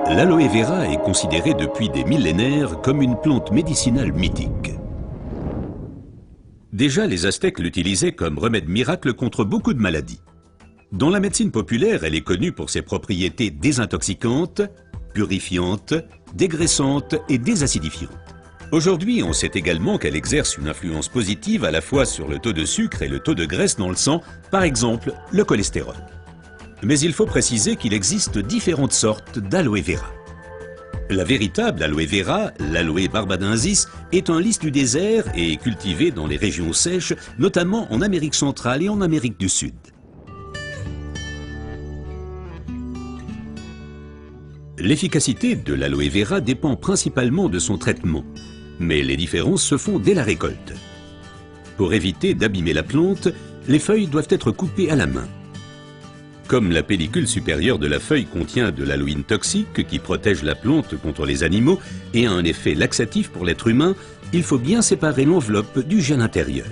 L'aloe vera est considérée depuis des millénaires comme une plante médicinale mythique. Déjà, les Aztèques l'utilisaient comme remède miracle contre beaucoup de maladies. Dans la médecine populaire, elle est connue pour ses propriétés désintoxicantes, purifiantes, dégraissantes et désacidifiantes. Aujourd'hui, on sait également qu'elle exerce une influence positive à la fois sur le taux de sucre et le taux de graisse dans le sang, par exemple le cholestérol. Mais il faut préciser qu'il existe différentes sortes d'aloe vera. La véritable aloe vera, l'aloe barbadensis, est un lys du désert et est cultivée dans les régions sèches, notamment en Amérique centrale et en Amérique du Sud. L'efficacité de l'aloe vera dépend principalement de son traitement, mais les différences se font dès la récolte. Pour éviter d'abîmer la plante, les feuilles doivent être coupées à la main. Comme la pellicule supérieure de la feuille contient de l'aloïne toxique qui protège la plante contre les animaux et a un effet laxatif pour l'être humain, il faut bien séparer l'enveloppe du gel intérieur.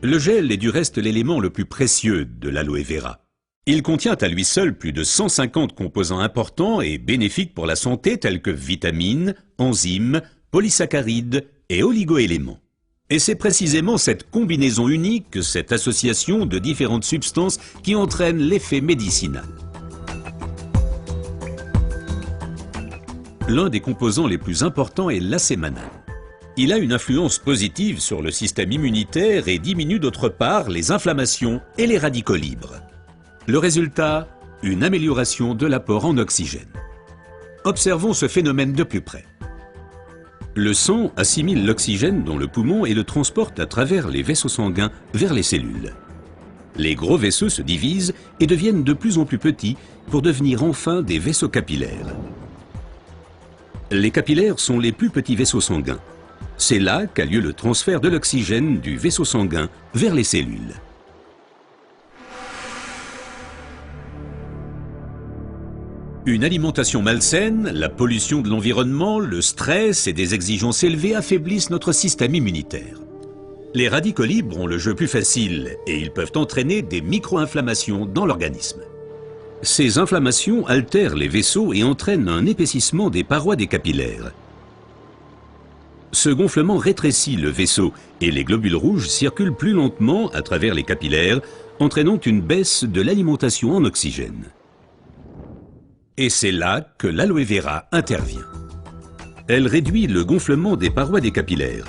Le gel est du reste l'élément le plus précieux de l'aloe vera. Il contient à lui seul plus de 150 composants importants et bénéfiques pour la santé tels que vitamines, enzymes, polysaccharides et oligoéléments. Et c'est précisément cette combinaison unique, cette association de différentes substances qui entraîne l'effet médicinal. L'un des composants les plus importants est l'acémanal. Il a une influence positive sur le système immunitaire et diminue d'autre part les inflammations et les radicaux libres. Le résultat, une amélioration de l'apport en oxygène. Observons ce phénomène de plus près. Le sang assimile l'oxygène dans le poumon et le transporte à travers les vaisseaux sanguins vers les cellules. Les gros vaisseaux se divisent et deviennent de plus en plus petits pour devenir enfin des vaisseaux capillaires. Les capillaires sont les plus petits vaisseaux sanguins. C'est là qu'a lieu le transfert de l'oxygène du vaisseau sanguin vers les cellules. Une alimentation malsaine, la pollution de l'environnement, le stress et des exigences élevées affaiblissent notre système immunitaire. Les radicaux libres ont le jeu plus facile et ils peuvent entraîner des micro-inflammations dans l'organisme. Ces inflammations altèrent les vaisseaux et entraînent un épaississement des parois des capillaires. Ce gonflement rétrécit le vaisseau et les globules rouges circulent plus lentement à travers les capillaires, entraînant une baisse de l'alimentation en oxygène. Et c'est là que l'aloe vera intervient. Elle réduit le gonflement des parois des capillaires.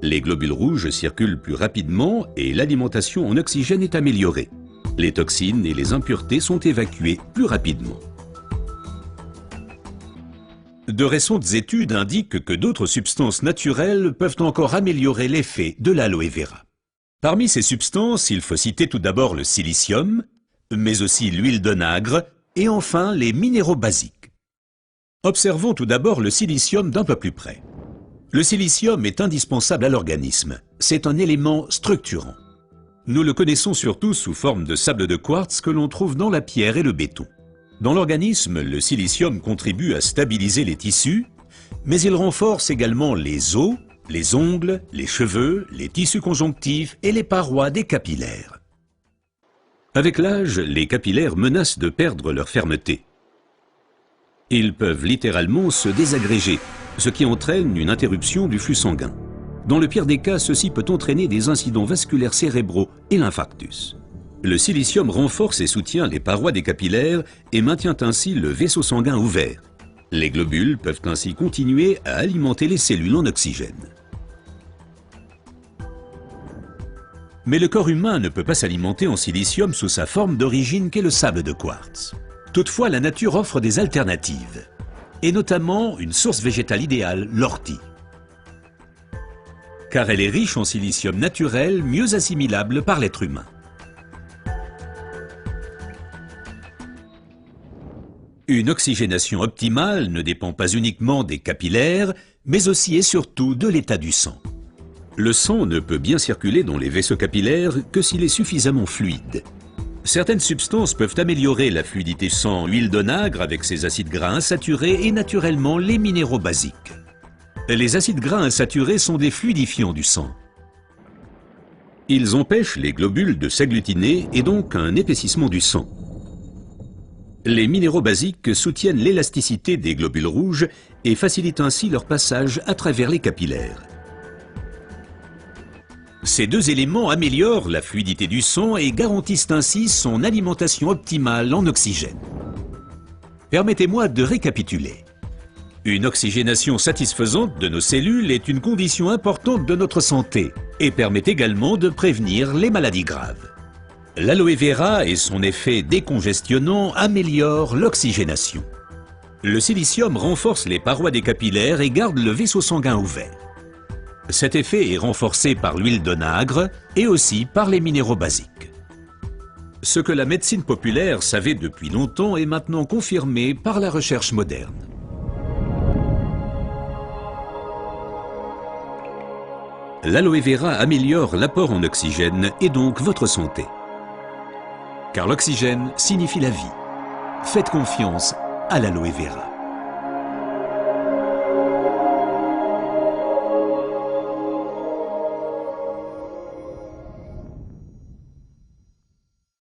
Les globules rouges circulent plus rapidement et l'alimentation en oxygène est améliorée. Les toxines et les impuretés sont évacuées plus rapidement. De récentes études indiquent que d'autres substances naturelles peuvent encore améliorer l'effet de l'aloe vera. Parmi ces substances, il faut citer tout d'abord le silicium, mais aussi l'huile d'onagre et enfin les minéraux basiques. Observons tout d'abord le silicium d'un peu plus près. Le silicium est indispensable à l'organisme. C'est un élément structurant. Nous le connaissons surtout sous forme de sable de quartz que l'on trouve dans la pierre et le béton. Dans l'organisme, le silicium contribue à stabiliser les tissus, mais il renforce également les os, les ongles, les cheveux, les tissus conjonctifs et les parois des capillaires. Avec l'âge, les capillaires menacent de perdre leur fermeté. Ils peuvent littéralement se désagréger, ce qui entraîne une interruption du flux sanguin. Dans le pire des cas, ceci peut entraîner des incidents vasculaires cérébraux et l'infarctus. Le silicium renforce et soutient les parois des capillaires et maintient ainsi le vaisseau sanguin ouvert. Les globules peuvent ainsi continuer à alimenter les cellules en oxygène. Mais le corps humain ne peut pas s'alimenter en silicium sous sa forme d'origine qu'est le sable de quartz. Toutefois, la nature offre des alternatives, et notamment une source végétale idéale, l'ortie. Car elle est riche en silicium naturel, mieux assimilable par l'être humain. Une oxygénation optimale ne dépend pas uniquement des capillaires, mais aussi et surtout de l'état du sang. Le sang ne peut bien circuler dans les vaisseaux capillaires que s'il est suffisamment fluide. Certaines substances peuvent améliorer la fluidité sang, l'huile d'onagre avec ses acides gras insaturés et naturellement les minéraux basiques. Les acides gras insaturés sont des fluidifiants du sang. Ils empêchent les globules de s'agglutiner et donc un épaississement du sang. Les minéraux basiques soutiennent l'élasticité des globules rouges et facilitent ainsi leur passage à travers les capillaires. Ces deux éléments améliorent la fluidité du sang et garantissent ainsi son alimentation optimale en oxygène. Permettez-moi de récapituler. Une oxygénation satisfaisante de nos cellules est une condition importante de notre santé et permet également de prévenir les maladies graves. L'aloe vera et son effet décongestionnant améliorent l'oxygénation. Le silicium renforce les parois des capillaires et garde le vaisseau sanguin ouvert. Cet effet est renforcé par l'huile d'onagre et aussi par les minéraux basiques. Ce que la médecine populaire savait depuis longtemps est maintenant confirmé par la recherche moderne. L'aloe vera améliore l'apport en oxygène et donc votre santé. Car l'oxygène signifie la vie. Faites confiance à l'aloe vera.